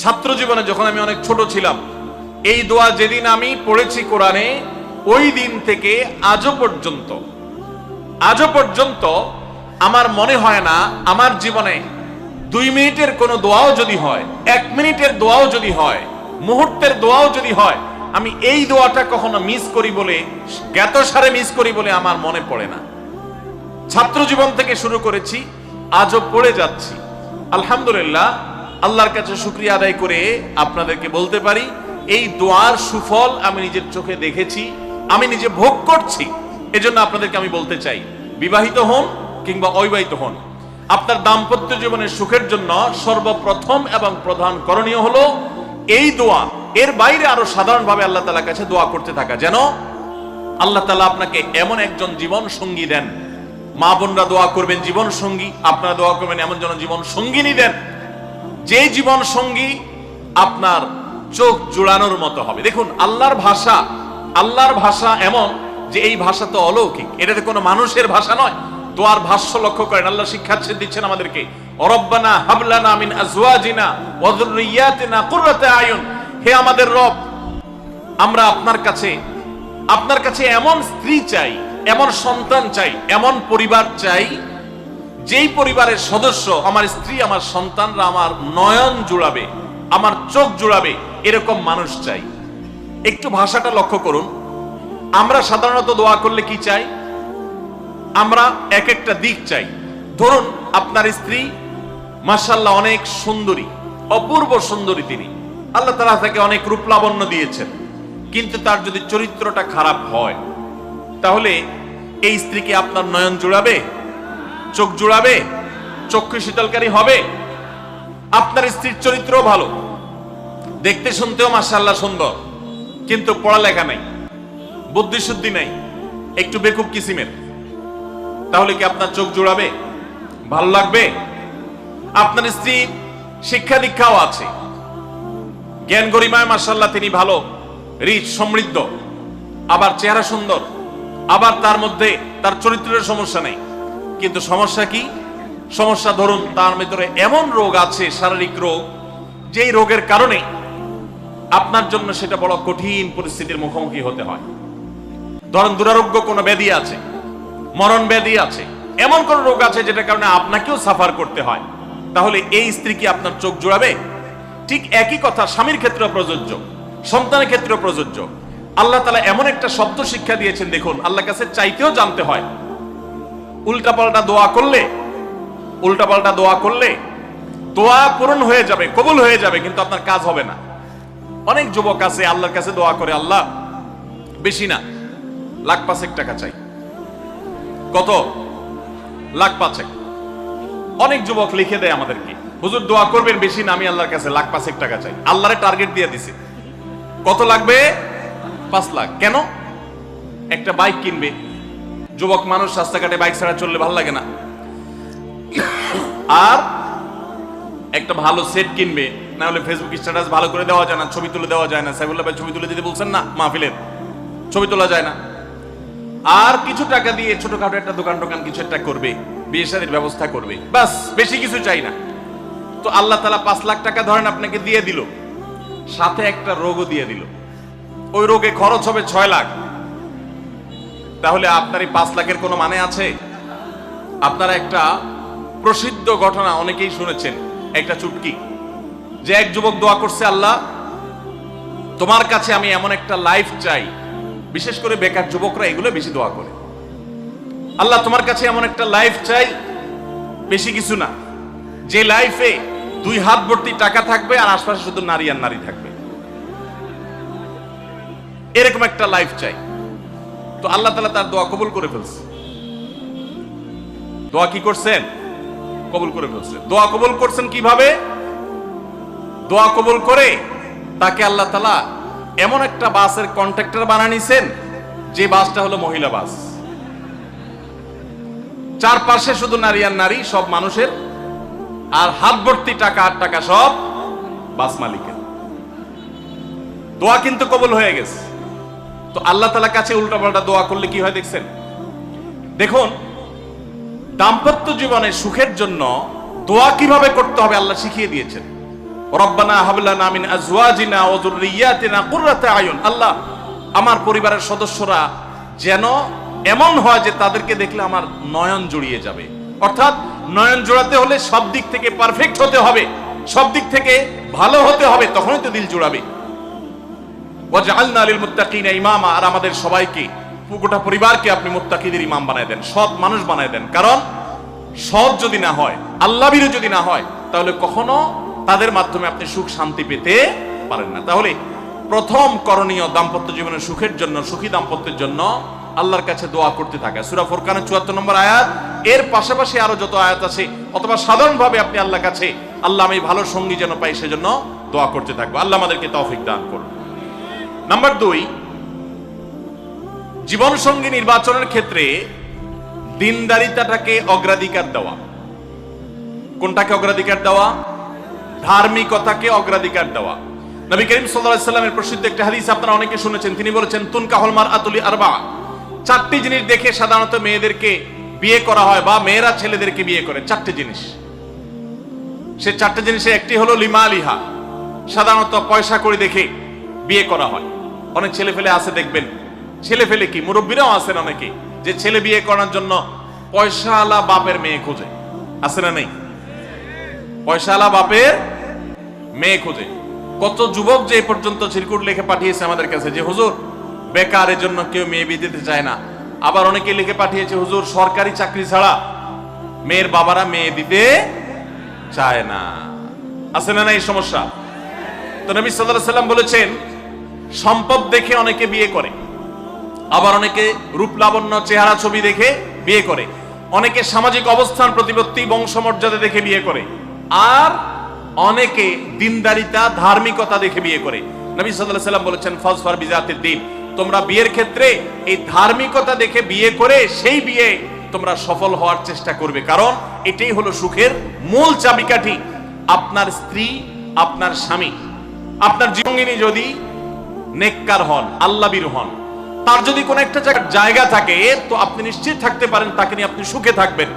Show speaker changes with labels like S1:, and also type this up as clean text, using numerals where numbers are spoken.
S1: ছাত্র জীবনে যখন আমি অনেক ছোট ছিলাম, এই দোয়া যেদিন আমি পড়েছি কোরআনে, ওই দিন থেকে আজও পর্যন্ত আমার মনে হয় না আমার জীবনে 2 মিনিটের কোনো দোয়াও যদি হয়, 1 মিনিটের দোয়াও যদি হয়, মুহূর্তের দোয়াও যদি হয়, আমি এই দোয়াটা কখনো মিস করি বলে, জ্ঞাতসারে মিস করি বলে আমার মনে পড়ে না। ছাত্র জীবন থেকে শুরু করেছি, আজও পড়ে যাচ্ছি। আলহামদুলিল্লাহ, আল্লাহর কাছে শুকরিয়া আদায় করে আপনাদেরকে বলতে পারি, এই দোয়ার সুফল আমি নিজের চোখে দেখেছি, আমি নিজে ভোগ করছি। এজন্য আপনাদেরকে আমি বলতে চাই, বিবাহিত হন কিংবা অবিবাহিত হন, আপনার দাম্পত্য জীবনের সুখের জন্য সর্বপ্রথম এবং প্রধান করণীয় হলো এই দোয়া। এর বাইরে আরো সাধারণভাবে আল্লাহ তাআলার কাছে দোয়া করতে থাকা, যেন আল্লাহ তাআলা আপনাকে এমন একজন জীবন সঙ্গী দেন। মা বোনরা দোয়া করবেন জীবন সঙ্গী, আপনারা দোয়া করবেন এমন যেন জীবন সঙ্গিনী দেন, যে জীবন সঙ্গী আপনার চোখ জোড়ানোর মতো হবে। দেখুন, আল্লাহর ভাষা এমন যে এই ভাষা তো অলৌকিক, এটাতে কোনো মানুষের ভাষা নয়। দোয়ার ভাষ্য লক্ষ্য করেন, আল্লাহ শিক্ষা দিচ্ছেন আমাদেরকে, রব্বানা হাবলানা মিন আজওয়াজিনা ওয়া যুররিয়াতিনা কুররাতা আয়ুন। হে আমাদের রব, আমরা আপনার কাছে এমন স্ত্রী চাই, এমন সন্তান চাই, এমন পরিবার চাই, যেই পরিবারের সদস্য, আমার স্ত্রী, আমার সন্তানরা আমার নয়ন জুড়াবে, আমার চোখ জুড়াবে, এরকম মানুষ চাই। একটু ভাষাটা লক্ষ্য করুন। আমরা সাধারণত দোয়া করলে কি চাই? আমরা এক একটা দিক চাই। ধরুন, আপনার স্ত্রী মাশাআল্লাহ অনেক সুন্দরী, অপূর্ব সুন্দরী, তিনি আল্লাহ তাআলা তাকে অনেক রূপ লাবণ্য দিয়েছেন, কিন্তু তার যদি চরিত্রটা খারাপ হয়, তাহলে এই স্ত্রীকে আপনার নয়ন জুড়াবে, চোখ জুড়াবে, চক্ষু শীতলকারী হবে? আপনার স্ত্রীর চরিত্রও ভালো, দেখতে শুনতেও মাশাআল্লাহ সুন্দর, কিন্তু পড়ালেখা নাই, বুদ্ধিশুদ্ধি নাই, একটু বেকুব কিসিমের, তাহলে কি আপনার চোখ জুড়াবে? ভালো লাগবে? আপনার স্ত্রী শিক্ষা দীক্ষাও আছে, জ্ঞান গরিমায় মাশাআল্লাহ তিনি ভালো, রিচ, সমৃদ্ধ, আবার চেহারা সুন্দর, আবার তার মধ্যে তার চরিত্রের সমস্যা নেই, কিন্তু সমস্যা কি? সমস্যা ধরুন তার ভিতরে এমন রোগ আছে, শারীরিক রোগ, যেই রোগের কারণে আপনার জন্য সেটা বড় কঠিন পরিস্থিতির মুখোমুখি হতে হয়। ধরেন দুরারোগ্য কোনো ব্যাধি আছে, মরণ ব্যাধি আছে, এমন কোন রোগ আছে যেটার কারণে আপনাকেও সাফার করতে হয়, তাহলে এই স্ত্রী কি আপনার চোখ জোড়াবে? ঠিক একই কথা স্বামীর ক্ষেত্রে প্রযোজ্য, সন্তানের ক্ষেত্রে প্রযোজ্য। আল্লাহ তাআলা এমন একটা শব্দ শিক্ষা দিয়েছেন, দেখুন, আল্লাহর কাছে চাইতেও জানতে হয়। উল্টাপাল্টা দোয়া করলে দোয়া পূরণ হয়ে যাবে, কবুল হয়ে যাবে, কিন্তু আপনার কাজ হবে না। অনেক যুবক আছে আল্লাহর কাছে দোয়া করে, আল্লাহ বেশি না, 1,05,000 টাকা চাই। কত? 1,05,000। অনেক যুবক লিখে দেয় আমাদেরকে, হুজুর দোয়া করবেন বেশি না, আমি আল্লাহর কাছে 1,05,000 টাকা চাই। আল্লাহরে টার্গেট দিয়ে দিছে, কত লাগবে? 5 লাখ। কেন? একটা বাইক কিনবে। যুবক মানুষ, রাস্তাঘাটে বাইক ছাড়া চললে ভালো লাগে না, আর একটা ভালো সেট কিনবে, না হলে ফেসবুক স্ট্যাটাস ভালো করে দেওয়া যায় না, ছবি তুলে দেওয়া যায় না। সাইফুল্লাহ ভাই ছবি তুলে দিতে বলছেন না, মাহফিলের ছবি তোলা যায় না। আর কিছু টাকা দিয়ে ছোটখাটো একটা দোকান কিছু একটা করবে, বিয়ে শাদীর ব্যবস্থা করবে, বাস, বেশি কিছু চাই না। তো আল্লাহ তাআলা 5 লাখ টাকা ধরেন আপনাকে দিয়ে দিল, সাথে একটা রোগও দিয়ে দিল, ওই রোগে খরচ হবে 6 লাখ। তাহলে আপনার এই 5 লাখের কোনো মানে আছে? আপনারা একটা প্রসিদ্ধ ঘটনা অনেকেই শুনেছেন, একটা চুটকি, যে এক যুবক দোয়া করছে, আল্লাহ তোমার কাছে আমি এমন একটা লাইফ চাই। বিশেষ করে বেকার যুবকরা এগুলো বেশি দোয়া করে, আল্লাহ তোমার কাছে এমন একটা লাইফ চাই, বেশি কিছু না, যে লাইফে 2 হাত ভর্তি টাকা থাকবে আর আশপাশে শুধু নারী আর নারী থাকবে, এরকম একটা লাইফ চাই। তো আল্লাহ তাআলা তার দোয়া কবুল করে ফেলছে। দোয়া কি করছেন? কবুল করে ফেলছে। দোয়া কবুল করছেন কিভাবে? দোয়া কবুল করে তাকে আল্লাহ তাআলা এমন একটা বাসের কন্ট্রাক্টর বানিয়ে নিছেন, যে বাসটা হলো মহিলা বাস, চারপাশে শুধু নারী আর নারী, সব মানুষের, আর হাত ভর্তি টাকা আর টাকা সব বাস মালিকের। দোয়া কিন্তু কবুল হয়ে গেছে। তো আল্লাহ তাআলার কাছে উল্টাপাল্টা দোয়া করলে কি হয় দেখছেন? দেখুন, দাম্পত্য জীবনে সুখের জন্য দোয়া কিভাবে করতে হবে আল্লাহ শিখিয়ে দিয়েছেন। রব্বানা হাব লানা মিন আজওয়াজিনা ওয়া যুররিয়াতিনা কুররাতা আয়ুন, আল্লাহ আমার পরিবারের সদস্যরা যেন এমন হয় যে তাদেরকে দেখলে আমার নয়ন জুড়িয়ে যাবে। অর্থাৎ নয়ন জোড়াতে হলে সব দিক থেকে পারফেক্ট হতে হবে, সব দিক থেকে ভালো হতে হবে, তখনই তো দিল জুড়াবে। ওয়াজআলনা লিল মুত্তাকিনা ইমামা, আর আমাদের সবাইকে, গোটা পরিবারকে আপনি মুত্তাকিদের ইমাম বানায় দেন, সৎ মানুষ বানায় দেন। কারণ সৎ যদি না হয়, আল্লাহভীরু যদি না হয়, তাহলে কখনো তাদের মাধ্যমে আপনি সুখ শান্তি পেতে পারেন না। তাহলে প্রথম করণীয় দাম্পত্য জীবনের সুখের জন্য, সুখী দাম্পত্যের জন্য আল্লাহর কাছে দোয়া করতে থাকা। সূরা ফুরকানের ৭৪ নম্বর আয়াত, এর পাশাপাশি আরো যত আয়াত আছে, অথবা সাধারণভাবে আপনি আল্লাহর কাছে, আল্লাহ আমি ভালো সঙ্গী যেন পাই সেজন্য দোয়া করতে থাকবো। আল্লাহ আমাদেরকে তৌফিক দান করুন। নাম্বার 2, জীবন সঙ্গী নির্বাচনের ক্ষেত্রে দিনদারিতাটাকে অগ্রাধিকার দেওয়া। কোনটাকে অগ্রাধিকার দেওয়া? ধার্মিকতাকে অগ্রাধিকার দেওয়া। নবী করিম সাল্লাল্লাহু আলাইহি সাল্লামের প্রসিদ্ধ একটা হাদিস আপনারা অনেকে শুনেছেন, তিনি বলেছেন তুনকাহুল মারআতু লিআরবা, 4টি জিনিস দেখে সাধারণত মেয়েদেরকে বিয়ে করা হয়, বা মেয়েরা ছেলেদেরকে বিয়ে করে। 4টি জিনিস, সে 4টি জিনিসে একটি হলো লিমালিহা, সাধারণত পয়সা করে দেখে বিয়ে করা হয়। অনেক ছেলে ফেলে আছে দেখবেন, ছেলে ফেলে কি মুরব্বীরাও আছেন অনেকে, যে ছেলে বিয়ে করার জন্য পয়সাওয়ালা বাপের মেয়ে খোঁজে, আছে না নেই? পয়সাওয়ালা বাপের মেয়ে খোঁজে। কত যুবক যে এ পর্যন্ত চিরকুট লিখে পাঠিয়েছে আমাদের কাছে যে হুজুর বেকারের জন্য কেউ মেয়ে বিয়ে দিতে চায় না। আবার অনেকে লিখে পাঠিয়েছে হুজুর সরকারি চাকরি ছাড়া মেয়ের বাবারা মেয়ে দিতে চায় না। আছে না এই সমস্যা? তো নবী সাল্লাল্লাহু আলাইহি সাল্লাম বলেছেন সম্পদ দেখে অনেকে বিয়ে করে, আবার অনেকে রূপ লাবণ্য চেহারা ছবি দেখে বিয়ে করে, অনেকে সামাজিক অবস্থান প্রতিপত্তি বংশমর্যাদা দেখে বিয়ে করে, আর অনেকে দিনদারিতা ধার্মিকতা দেখে বিয়ে করে। নবী সাল্লাল্লাহু আলাইহি সাল্লাম বলেছেন ফাজফার বিজাতিদ দ্বীন, তোমরা বিয়ের ক্ষেত্রে এই ধার্মিকতা দেখে বিয়ে করে সেই বিয়ে তোমরা সফল হওয়ার চেষ্টা করবে, কারণ এটাই হলো সুখের মূল চাবিকাঠি। আপনার স্ত্রী, আপনার স্বামী, আপনার জীবনসঙ্গিনী যদি নেককার হন, আল্লাহভীরু হন, তার যদি কোনো একটা জায়গা থাকে, তো আপনি নিশ্চিত থাকতে পারেন তাকে নিয়ে আপনি সুখে থাকবেন।